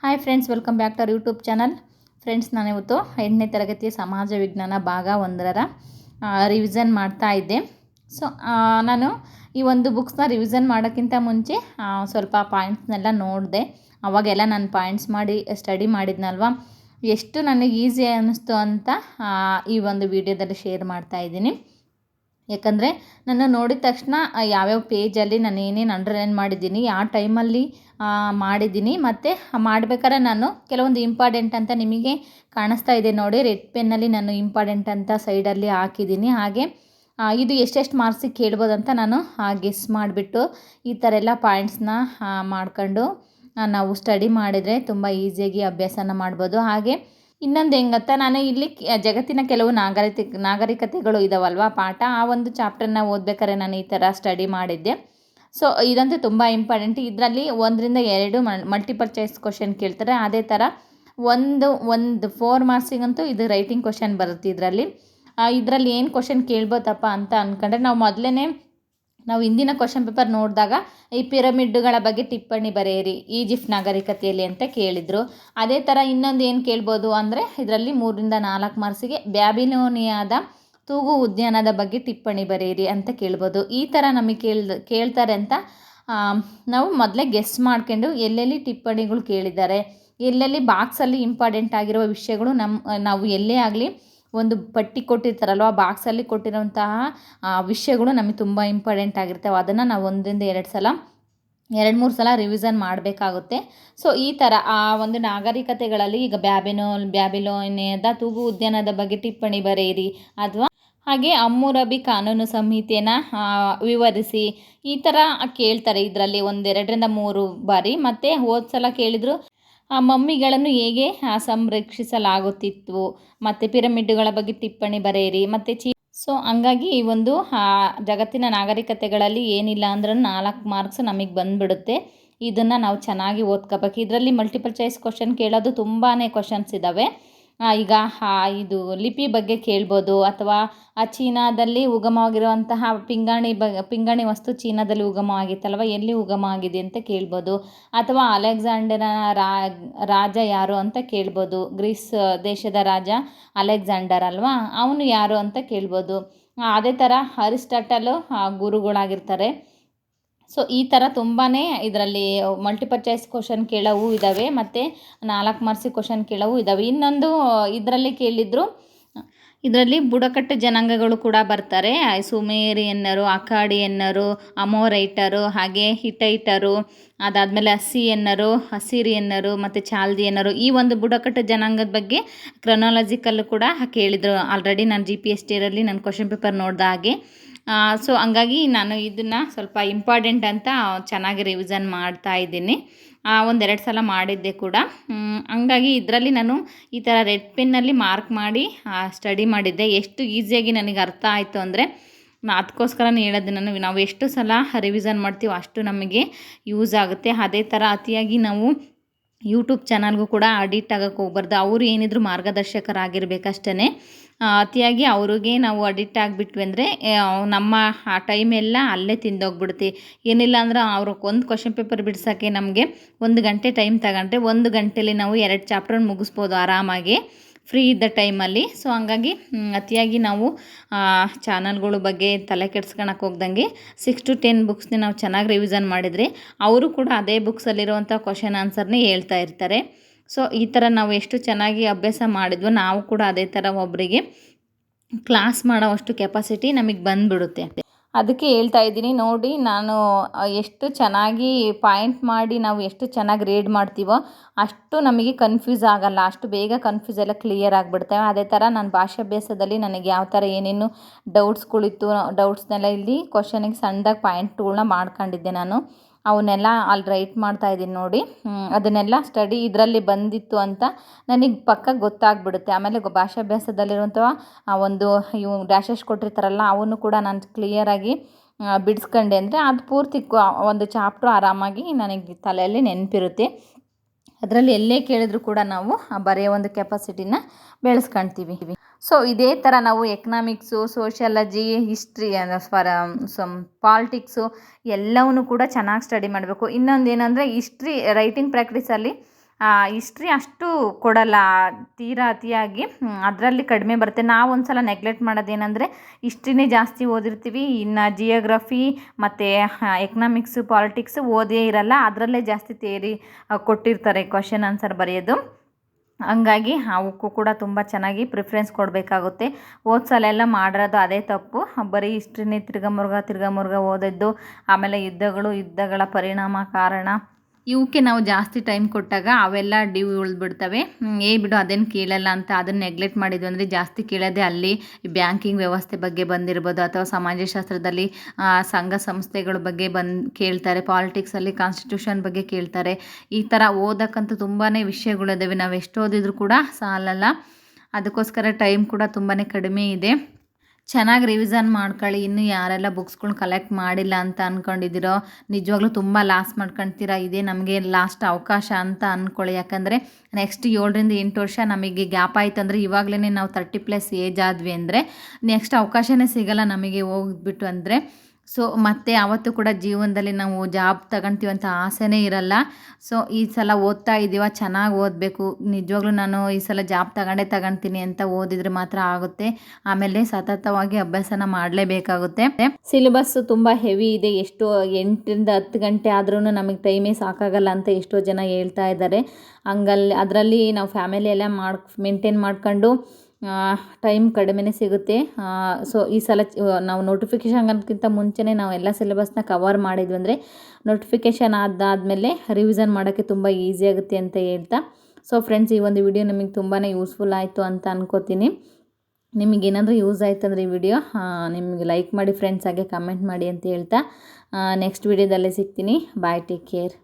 Hi friends, welcome back to our YouTube channel. Friends, ನಾನಿವತ್ತು 8ನೇ ತರಗತಿಯ ಸಮಾಜ ವಿಜ್ಞಾನ ಭಾಗ 1ರ ರಿವಿಷನ್ ಮಾಡ್ತಾ ಇದ್ದೆ. ಸೊ ನಾನು ಈ ಒಂದು ಬುಕ್ಸ್ನ ರಿವಿಷನ್ ಮಾಡೋಕ್ಕಿಂತ ಮುಂಚೆ ಸ್ವಲ್ಪ ಪಾಯಿಂಟ್ಸ್ನೆಲ್ಲ ನೋಡಿದೆ. ಅವಾಗೆಲ್ಲ ನಾನು ಪಾಯಿಂಟ್ಸ್ ಮಾಡಿ ಸ್ಟಡಿ ಮಾಡಿದ್ನಲ್ವ, ಎಷ್ಟು ನನಗೆ ಈಸಿ ಅನ್ನಿಸ್ತು ಅಂತ ಈ ಒಂದು ವಿಡಿಯೋದಲ್ಲಿ ಶೇರ್ ಮಾಡ್ತಾ ಇದ್ದೀನಿ. ಯಾಕಂದರೆ ನಾನು ನೋಡಿದ ತಕ್ಷಣ ಯಾವ್ಯಾವ ಪೇಜಲ್ಲಿ ನಾನು ಏನೇನು ಅಂಡರ್ಲೈನ್ ಮಾಡಿದ್ದೀನಿ, ಯಾವ ಟೈಮಲ್ಲಿ ಮಾಡಿದ್ದೀನಿ, ಮತ್ತು ಮಾಡಬೇಕಾದ್ರೆ ನಾನು ಕೆಲವೊಂದು ಇಂಪಾರ್ಟೆಂಟ್ ಅಂತ ನಿಮಗೆ ಕಾಣಿಸ್ತಾ ಇದೆ ನೋಡಿ, ರೆಡ್ ಪೆನ್ನಲ್ಲಿ ನಾನು ಇಂಪಾರ್ಟೆಂಟ್ ಅಂತ ಸೈಡಲ್ಲಿ ಹಾಕಿದ್ದೀನಿ. ಹಾಗೆ ಇದು ಎಷ್ಟೆಷ್ಟು ಮಾರ್ಕ್ಸಿಗೆ ಕೇಳ್ಬೋದು ಅಂತ ನಾನು ಗೆಸ್ ಮಾಡಿಬಿಟ್ಟು ಈ ಥರ ಎಲ್ಲ ಪಾಯಿಂಟ್ಸ್ನ ಮಾಡ್ಕೊಂಡು ನಾವು ಸ್ಟಡಿ ಮಾಡಿದರೆ ತುಂಬ ಈಸಿಯಾಗಿ ಅಭ್ಯಾಸನ ಮಾಡ್ಬೋದು. ಹಾಗೆ ಇನ್ನೊಂದು ಹೆಂಗೆ ಗೊತ್ತಾ, ನಾನು ಇಲ್ಲಿ ಜಗತ್ತಿನ ಕೆಲವು ನಾಗರಿಕತೆಗಳು ಇದಾವಲ್ವ ಪಾಠ, ಆ ಒಂದು ಚಾಪ್ಟರ್ನ ಓದ್ಬೇಕಾದ್ರೆ ನಾನು ಈ ಥರ ಸ್ಟಡಿ ಮಾಡಿದ್ದೆ. ಸೊ ಇದಂತೂ ತುಂಬ ಇಂಪಾರ್ಟೆಂಟ್. ಇದರಲ್ಲಿ 1-2 ಮಲ್ಟಿಪಲ್ ಚಾಯ್ಸ್ ಕ್ವಶನ್ ಕೇಳ್ತಾರೆ. ಅದೇ ಥರ ಒಂದು 4 ಮಾರ್ಕ್ಸಿಗಂತೂ ಇದು ರೈಟಿಂಗ್ ಕ್ವಶನ್ ಬರುತ್ತೆ. ಇದರಲ್ಲಿ ಏನು ಕ್ವಶನ್ ಕೇಳ್ಬೋದಪ್ಪ ಅಂತ ಅಂದ್ಕೊಂಡ್ರೆ, ನಾವು ಹಿಂದಿನ ಕ್ವಶನ್ ಪೇಪರ್ ನೋಡಿದಾಗ ಈ ಪಿರಮಿಡ್ಗಳ ಬಗ್ಗೆ ಟಿಪ್ಪಣಿ ಬರೆಯಿರಿ ಈಜಿಪ್ಟ್ ನಾಗರಿಕತೆಯಲ್ಲಿ ಅಂತ ಕೇಳಿದರು. ಅದೇ ಥರ ಇನ್ನೊಂದು ಏನು ಕೇಳ್ಬೋದು ಅಂದರೆ, ಇದರಲ್ಲಿ 3-4 ಮಾರ್ಕ್ಸಿಗೆ ಬ್ಯಾಬಿಲೋನಿಯಾದ ತೂಗು ಉದ್ಯಾನದ ಬಗ್ಗೆ ಟಿಪ್ಪಣಿ ಬರೆಯಿರಿ ಅಂತ ಕೇಳ್ಬೋದು. ಈ ಥರ ನಮಗೆ ಕೇಳ್ತಾರೆ ಅಂತ ನಾವು ಮೊದಲೇ ಗೆಸ್ ಮಾಡ್ಕೊಂಡು ಎಲ್ಲೆಲ್ಲಿ ಟಿಪ್ಪಣಿಗಳು ಕೇಳಿದ್ದಾರೆ, ಎಲ್ಲೆಲ್ಲಿ ಬಾಕ್ಸಲ್ಲಿ ಇಂಪಾರ್ಟೆಂಟ್ ಆಗಿರುವ ವಿಷಯಗಳು ನಾವು ಎಲ್ಲೇ ಆಗಲಿ ಒಂದು ಪಟ್ಟಿ ಕೊಟ್ಟಿರ್ತಾರಲ್ವ, ಬಾಕ್ಸಲ್ಲಿ ಕೊಟ್ಟಿರೋಂತಹ ವಿಷಯಗಳು ನಮಗೆ ತುಂಬ ಇಂಪಾರ್ಟೆಂಟ್ ಆಗಿರ್ತವೆ. ಅದನ್ನು ನಾವು 2-3 ಸಲ ರಿವಿಷನ್ ಮಾಡಬೇಕಾಗುತ್ತೆ. ಸೊ ಈ ಥರ ಆ ಒಂದು ನಾಗರಿಕತೆಗಳಲ್ಲಿ ಈಗ ಬ್ಯಾಬಿಲೋನಿಯಾದ ತೂಗು ಉದ್ಯಾನದ ಬಗ್ಗೆ ಟಿಪ್ಪಣಿ ಬರೆಯಿರಿ, ಅಥವಾ ಹಾಗೆ ಹಮ್ಮುರಬಿ ಕಾನೂನು ಸಂಹಿತೆಯನ್ನು ವಿವರಿಸಿ, ಈ ಥರ ಕೇಳ್ತಾರೆ ಇದರಲ್ಲಿ 1-2-3 ಬಾರಿ. ಮತ್ತು ಹೋದ ಸಲ ಕೇಳಿದರು ಮಮ್ಮಿಗಳನ್ನು ಹೇಗೆ ಸಂರಕ್ಷಿಸಲಾಗುತ್ತಿತ್ತು, ಮತ್ತು ಪಿರಮಿಡ್ಗಳ ಬಗ್ಗೆ ಟಿಪ್ಪಣಿ ಬರೆಯಿರಿ, ಮತ್ತು ಸೊ ಹಂಗಾಗಿ ಈ ಒಂದು ಜಗತ್ತಿನ ನಾಗರಿಕತೆಗಳಲ್ಲಿ ಏನಿಲ್ಲ ಅಂದ್ರೂ 4 ಮಾರ್ಕ್ಸ್ ನಮಗೆ ಬಂದುಬಿಡುತ್ತೆ. ಇದನ್ನು ನಾವು ಚೆನ್ನಾಗಿ ಓದ್ಕೋಬೇಕು. ಇದರಲ್ಲಿ ಮಲ್ಟಿಪಲ್ ಚಾಯ್ಸ್ ಕ್ವಶನ್ ಕೇಳೋದು ತುಂಬಾ ಕ್ವಶನ್ಸ್ ಇದ್ದಾವೆ. ಈಗ ಇದು ಲಿಪಿ ಬಗ್ಗೆ ಕೇಳ್ಬೋದು, ಅಥವಾ ಚೀನಾದಲ್ಲಿ ಉಗಮವಾಗಿರುವಂತಹ ಪಿಂಗಾಣಿ ವಸ್ತು ಚೀನಾದಲ್ಲಿ ಉಗಮವಾಗಿತ್ತಲ್ವ, ಎಲ್ಲಿ ಉಗಮ ಆಗಿದೆ ಅಂತ ಕೇಳ್ಬೋದು. ಅಥವಾ ಅಲೆಕ್ಸಾಂಡರ್ನ ರಾಜ ಯಾರು ಅಂತ ಕೇಳ್ಬೋದು. ಗ್ರೀಸ್ ದೇಶದ ರಾಜ ಅಲೆಕ್ಸಾಂಡರ್ ಅಲ್ವಾ, ಅವನು ಯಾರು ಅಂತ ಕೇಳ್ಬೋದು. ಅದೇ ಥರ ಅರಿಸ್ಟಾಟಲು ಗುರುಗಳಾಗಿರ್ತಾರೆ. ಸೊ ಈ ಥರ ತುಂಬಾ ಇದರಲ್ಲಿ ಮಲ್ಟಿಪಲ್ ಚಾಯ್ಸ್ ಕ್ವಶನ್ ಕೇಳೋವು ಇದ್ದಾವೆ, ಮತ್ತು 4 ಮಾರ್ಕ್ಸಿಗೆ ಕ್ವಶನ್ ಕೇಳೋವು ಇದ್ದಾವೆ. ಇನ್ನೊಂದು ಇದರಲ್ಲಿ ಕೇಳಿದ್ರು, ಇದರಲ್ಲಿ ಬುಡಕಟ್ಟು ಜನಾಂಗಗಳು ಕೂಡ ಬರ್ತಾರೆ. ಸುಮೇರಿಯನ್ನರು, ಅಕಾಡಿಯನ್ನರು, ಅಮೋರೈಟರು, ಹಾಗೆ ಹಿಟೈಟರು, ಅದಾದಮೇಲೆ ಅಸಿರಿಯನ್ನರು ಮತ್ತು ಚಾಲ್ದಿಯನ್ನರು, ಈ ಒಂದು ಬುಡಕಟ್ಟು ಜನಾಂಗದ ಬಗ್ಗೆ ಕ್ರೊನಾಲಜಿಕಲ್ಲು ಕೂಡ ಕೇಳಿದರು. ಆಲ್ರೆಡಿ ನಾನು GPSTರಲ್ಲಿ ನನ್ನ ಕ್ವಶನ್ ಪೇಪರ್ ನೋಡಿದ ಹಾಗೆ. ಸೊ ಹಂಗಾಗಿ ನಾನು ಇದನ್ನು ಸ್ವಲ್ಪ ಇಂಪಾರ್ಟೆಂಟ್ ಅಂತ ಚೆನ್ನಾಗಿ ರಿವಿಷನ್ ಮಾಡ್ತಾ ಇದ್ದೀನಿ. 1-2 ಸಲ ಮಾಡಿದ್ದೆ ಕೂಡ. ಹಂಗಾಗಿ ಇದರಲ್ಲಿ ನಾನು ಈ ಥರ ರೆಡ್ ಪೆನ್ನಲ್ಲಿ ಮಾರ್ಕ್ ಮಾಡಿ ಸ್ಟಡಿ ಮಾಡಿದ್ದೆ. ಎಷ್ಟು ಈಸಿಯಾಗಿ ನನಗೆ ಅರ್ಥ ಆಯಿತು ಅಂದರೆ, ಅದಕ್ಕೋಸ್ಕರನೇ ಹೇಳೋದು, ನಾವು ಎಷ್ಟು ಸಲ ರಿವಿಷನ್ ಮಾಡ್ತೀವೋ ಅಷ್ಟು ನಮಗೆ ಯೂಸ್ ಆಗುತ್ತೆ. ಅದೇ ಥರ ಅತಿಯಾಗಿ ನಾವು ಯೂಟ್ಯೂಬ್ ಚಾನಲ್ಗೂ ಕೂಡ ಅಡಿಕ್ಟ್ ಆಗೋಕ್ಕೆ ಹೋಗ್ಬಾರ್ದು. ಅವರು ಏನಿದ್ರು ಮಾರ್ಗದರ್ಶಕರಾಗಿರ್ಬೇಕಷ್ಟೇ. ಅತಿಯಾಗಿ ಅವ್ರಿಗೆ ನಾವು ಅಡಿಕ್ಟ್ ಆಗಿಬಿಟ್ವಿ ಅಂದರೆ ನಮ್ಮ ಆ ಟೈಮೆಲ್ಲ ಅಲ್ಲೇ ತಿಂದೋಗ್ಬಿಡುತ್ತೆ. ಏನಿಲ್ಲ ಅಂದ್ರೆ ಒಂದು ಕ್ವಶನ್ ಪೇಪರ್ ಬಿಡ್ಸೋಕ್ಕೆ ನಮಗೆ 1 ಗಂಟೆ ಟೈಮ್ ತಗೊಂಡ್ರೆ 1 ಗಂಟೆಯಲ್ಲಿ ನಾವು 2 ಚಾಪ್ಟರ್ ಮುಗಿಸ್ಬೋದು ಆರಾಮಾಗಿ, ಫ್ರೀ ಇದ್ದ ಟೈಮಲ್ಲಿ. ಸೊ ಹಂಗಾಗಿ ಅತಿಯಾಗಿ ನಾವು ಚಾನಲ್ಗಳ ಬಗ್ಗೆ ತಲೆ ಕೆಡ್ಸ್ಕೊಳಕ್ಕೆ ಹೋಗ್ದಂಗೆ 6-10 ಬುಕ್ಸ್ನ ನಾವು ಚೆನ್ನಾಗಿ ರಿವಿಷನ್ ಮಾಡಿದರೆ ಅವರು ಕೂಡ ಅದೇ ಬುಕ್ಸಲ್ಲಿರುವಂಥ ಕ್ವಶನ್ ಆನ್ಸರ್ನೇ ಹೇಳ್ತಾ ಇರ್ತಾರೆ. ಸೊ ಈ ಥರ ನಾವು ಎಷ್ಟು ಚೆನ್ನಾಗಿ ಅಭ್ಯಾಸ ಮಾಡಿದ್ವೋ, ನಾವು ಕೂಡ ಅದೇ ಥರ ಒಬ್ಬರಿಗೆ ಕ್ಲಾಸ್ ಮಾಡೋವಷ್ಟು ಕೆಪಾಸಿಟಿ ನಮಗೆ ಬಂದುಬಿಡುತ್ತೆ. ಅದಕ್ಕೆ ಹೇಳ್ತಾ ಇದ್ದೀನಿ ನೋಡಿ, ನಾನು ಎಷ್ಟು ಚೆನ್ನಾಗಿ ಪಾಯಿಂಟ್ ಮಾಡಿ ನಾವು ಎಷ್ಟು ಚೆನ್ನಾಗಿ ರೀಡ್ ಮಾಡ್ತೀವೋ ಅಷ್ಟು ನಮಗೆ ಕನ್ಫ್ಯೂಸ್ ಆಗೋಲ್ಲ, ಅಷ್ಟು ಬೇಗ ಕನ್ಫ್ಯೂಸ್ ಎಲ್ಲ ಕ್ಲಿಯರ್ ಆಗಿಬಿಡ್ತವೆ. ಅದೇ ಥರ ನಾನು ಭಾಷಾಭ್ಯಾಸದಲ್ಲಿ ನನಗೆ ಯಾವ ಥರ ಏನೇನು ಡೌಟ್ಸ್ನೆಲ್ಲ ಇಲ್ಲಿ ಕ್ವಶನಿಗೆ ಸಣ್ಣದಾಗಿ ಪಾಯಿಂಟ್ಗಳನ್ನ ಮಾಡ್ಕೊಂಡಿದ್ದೆ ನಾನು. ಅವನ್ನೆಲ್ಲ ಅಲ್ಲಿ ರೈಟ್ ಮಾಡ್ತಾಯಿದ್ದೀನಿ ನೋಡಿ. ಅದನ್ನೆಲ್ಲ ಸ್ಟಡಿ ಇದರಲ್ಲಿ ಬಂದಿತ್ತು ಅಂತ ನನಗೆ ಪಕ್ಕ ಗೊತ್ತಾಗ್ಬಿಡುತ್ತೆ. ಆಮೇಲೆ ಭಾಷಾಭ್ಯಾಸದಲ್ಲಿರುವಂಥ ಒಂದು ಇವು ಡ್ಯಾಶಸ್ ಕೊಟ್ಟಿರ್ತಾರಲ್ಲ, ಅವನ್ನು ಕೂಡ ನಾನು ಕ್ಲಿಯರಾಗಿ ಬಿಡಿಸ್ಕೊಂಡೆ ಅಂದರೆ ಅದು ಪೂರ್ತಿ ಒಂದು ಚಾಪ್ಟ್ರು ಆರಾಮಾಗಿ ನನಗೆ ತಲೆಯಲ್ಲಿ ನೆನಪಿರುತ್ತೆ. ಅದರಲ್ಲಿ ಎಲ್ಲೇ ಕೇಳಿದ್ರು ಕೂಡ ನಾವು ಬರೆಯೋ ಒಂದು ಕೆಪಾಸಿಟಿನ ಬೆಳೆಸ್ಕೊಳ್ತೀವಿ. ಸೊ ಇದೇ ಥರ ನಾವು ಎಕನಾಮಿಕ್ಸು, ಸೋಷಿಯಾಲಜಿ, ಹಿಸ್ಟ್ರಿ, ಪಾಲಿಟಿಕ್ಸು ಎಲ್ಲವನ್ನೂ ಕೂಡ ಚೆನ್ನಾಗಿ ಸ್ಟಡಿ ಮಾಡಬೇಕು. ಇನ್ನೊಂದು ಏನಂದರೆ, ಹಿಸ್ಟ್ರಿ ರೈಟಿಂಗ್ ಪ್ರಾಕ್ಟೀಸಲ್ಲಿ ಹಿಸ್ಟ್ರಿ ಅಷ್ಟು ಕೊಡಲ್ಲ, ತೀರಾ ಅತಿಯಾಗಿ ಅದರಲ್ಲಿ ಕಡಿಮೆ ಬರುತ್ತೆ. ನಾವು ಒಂದು ಸಲ ನೆಗ್ಲೆಕ್ಟ್ ಮಾಡೋದೇನೆಂದರೆ ಹಿಸ್ಟ್ರಿನೇ ಜಾಸ್ತಿ ಓದಿರ್ತೀವಿ, ಇನ್ನು ಜಿಯೋಗ್ರಫಿ ಮತ್ತು ಎಕನಾಮಿಕ್ಸು ಪಾಲಿಟಿಕ್ಸು ಓದೇ ಇರಲ್ಲ, ಅದರಲ್ಲೇ ಜಾಸ್ತಿ ಥಿಯರಿ ಕೊಟ್ಟಿರ್ತಾರೆ ಕ್ವಶನ್ ಆನ್ಸರ್ ಬರೆಯೋದು. ಹಂಗಾಗಿ ಅವಕ್ಕೂ ಕೂಡ ತುಂಬ ಚೆನ್ನಾಗಿ ಪ್ರಿಫರೆನ್ಸ್ ಕೊಡಬೇಕಾಗುತ್ತೆ. ಹೋದ ಸಲ ಎಲ್ಲ ಮಾಡಿರೋದು ಅದೇ ತಪ್ಪು, ಬರೀ ಹಿಸ್ಟ್ರಿನೇ ತಿರ್ಗಾ ಓದಿದ್ದು, ಆಮೇಲೆ ಯುದ್ಧಗಳ ಪರಿಣಾಮ ಕಾರಣ ಇವಕ್ಕೆ ನಾವು ಜಾಸ್ತಿ ಟೈಮ್ ಕೊಟ್ಟಾಗ ಅವೆಲ್ಲ ಉಳಿದ್ಬಿಡ್ತವೆ. ಬಿಡು ಅದೇನು ಕೇಳಲ್ಲ ಅಂತ ಅದನ್ನು ನೆಗ್ಲೆಕ್ಟ್ ಮಾಡಿದ್ವಿ ಅಂದರೆ ಜಾಸ್ತಿ ಕೇಳೋದೇ ಅಲ್ಲಿ ಬ್ಯಾಂಕಿಂಗ್ ವ್ಯವಸ್ಥೆ ಬಗ್ಗೆ ಬಂದಿರ್ಬೋದು, ಅಥವಾ ಸಮಾಜಶಾಸ್ತ್ರದಲ್ಲಿ ಸಂಘ ಸಂಸ್ಥೆಗಳ ಬಗ್ಗೆ ಕೇಳ್ತಾರೆ, ಪಾಲಿಟಿಕ್ಸಲ್ಲಿ ಕಾನ್ಸ್ಟಿಟ್ಯೂಷನ್ ಬಗ್ಗೆ ಕೇಳ್ತಾರೆ. ಈ ಥರ ಓದೋಕ್ಕಂತೂ ತುಂಬಾ ವಿಷಯಗಳಿದ್ದಾವೆ, ನಾವು ಎಷ್ಟು ಓದಿದ್ರು ಕೂಡ ಸಾಲಲ್ಲ. ಅದಕ್ಕೋಸ್ಕರ ಟೈಮ್ ಕೂಡ ತುಂಬಾ ಕಡಿಮೆ ಇದೆ. ಚೆನ್ನಾಗಿ ರಿವಿಸನ್ ಮಾಡ್ಕೊಳ್ಳಿ. ಇನ್ನೂ ಯಾರೆಲ್ಲ ಬುಕ್ಸ್ಗಳ್ನ ಕಲೆಕ್ಟ್ ಮಾಡಿಲ್ಲ ಅಂತ ಅಂದ್ಕೊಂಡಿದ್ದೀರೋ ನಿಜವಾಗ್ಲೂ ತುಂಬ ಲಾಸ್ ಮಾಡ್ಕೊಳ್ತೀರಾ. ಇದೇ ನಮಗೆ ಲಾಸ್ಟ್ ಅವಕಾಶ ಅಂತ ಅಂದ್ಕೊಳ್ಳಿ. ಯಾಕಂದರೆ ನೆಕ್ಸ್ಟ್ 7ರಿಂದ 8 ವರ್ಷ ನಮಗೆ ಗ್ಯಾಪ್ ಆಯಿತು ಅಂದರೆ, ಇವಾಗಲೇ ನಾವು 30+ ಏಜ್ ಆದ್ವಿ ಅಂದರೆ ನೆಕ್ಸ್ಟ್ ಅವಕಾಶನೇ ಸಿಗೋಲ್ಲ ನಮಗೆ ಹೋಗ್ಬಿಟ್ಟು ಅಂದರೆ. ಸೊ ಮತ್ತು ಯಾವತ್ತೂ ಕೂಡ ಜೀವನದಲ್ಲಿ ನಾವು ಜಾಬ್ ತಗೊಳ್ತೀವಿ ಅಂತ ಆಸೆನೇ ಇರಲ್ಲ. ಸೊ ಈ ಸಲ ಓದ್ತಾ ಇದ್ದೀವ, ಚೆನ್ನಾಗಿ ಓದಬೇಕು. ನಿಜವಾಗ್ಲೂ ನಾನು ಈ ಸಲ ಜಾಬ್ ತಗೊಳ್ತೀನಿ ಅಂತ ಓದಿದರೆ ಮಾತ್ರ ಆಗುತ್ತೆ. ಆಮೇಲೆ ಸತತವಾಗಿ ಅಭ್ಯಾಸನ ಮಾಡಲೇಬೇಕಾಗುತ್ತೆ. ಸಿಲೆಬಸ್ ತುಂಬ ಹೆವಿ ಇದೆ. ಎಷ್ಟೋ 8ರಿಂದ 10 ಗಂಟೆ ಆದ್ರೂ ನಮಗೆ ಟೈಮೇ ಸಾಕಾಗಲ್ಲ ಅಂತ ಎಷ್ಟೋ ಜನ ಹೇಳ್ತಾ ಇದ್ದಾರೆ. ಅದರಲ್ಲಿ ನಾವು ಫ್ಯಾಮಿಲಿ ಎಲ್ಲ ಮೇಂಟೈನ್ ಮಾಡ್ಕೊಂಡು ಟೈಮ್ ಕಡಿಮೆನೇ ಸಿಗುತ್ತೆ. ಸೊ ಈ ಸಲ ನಾವು ನೋಟಿಫಿಕೇಷನ್ಗಿಂತ ಮುಂಚೆನೇ ನಾವು ಎಲ್ಲ ಸಿಲೆಬಸ್ನ ಕವರ್ ಮಾಡಿದ್ವಿ ಅಂದರೆ ನೋಟಿಫಿಕೇಷನ್ ಆದಮೇಲೆ ರಿವಿಸನ್ ಮಾಡೋಕ್ಕೆ ತುಂಬ ಈಸಿ ಆಗುತ್ತೆ ಅಂತ ಹೇಳ್ತಾ, ಸೊ ಫ್ರೆಂಡ್ಸ್, ಈ ಒಂದು ವಿಡಿಯೋ ನಿಮಗೆ ತುಂಬಾ ಯೂಸ್ಫುಲ್ ಆಯಿತು ಅಂತ ಅನ್ಕೋತೀನಿ. ನಿಮಗೇನಾದರೂ ಯೂಸ್ ಆಯ್ತು ಅಂದರೆ ಈ ವಿಡಿಯೋ ನಿಮಗೆ ಲೈಕ್ ಮಾಡಿ ಫ್ರೆಂಡ್ಸ್, ಹಾಗೆ ಕಮೆಂಟ್ ಮಾಡಿ ಅಂತ ಹೇಳ್ತಾ ನೆಕ್ಸ್ಟ್ ವಿಡಿಯೋದಲ್ಲೇ ಸಿಗ್ತೀನಿ. ಬಾಯ್, ಟೇಕ್ ಕೇರ್.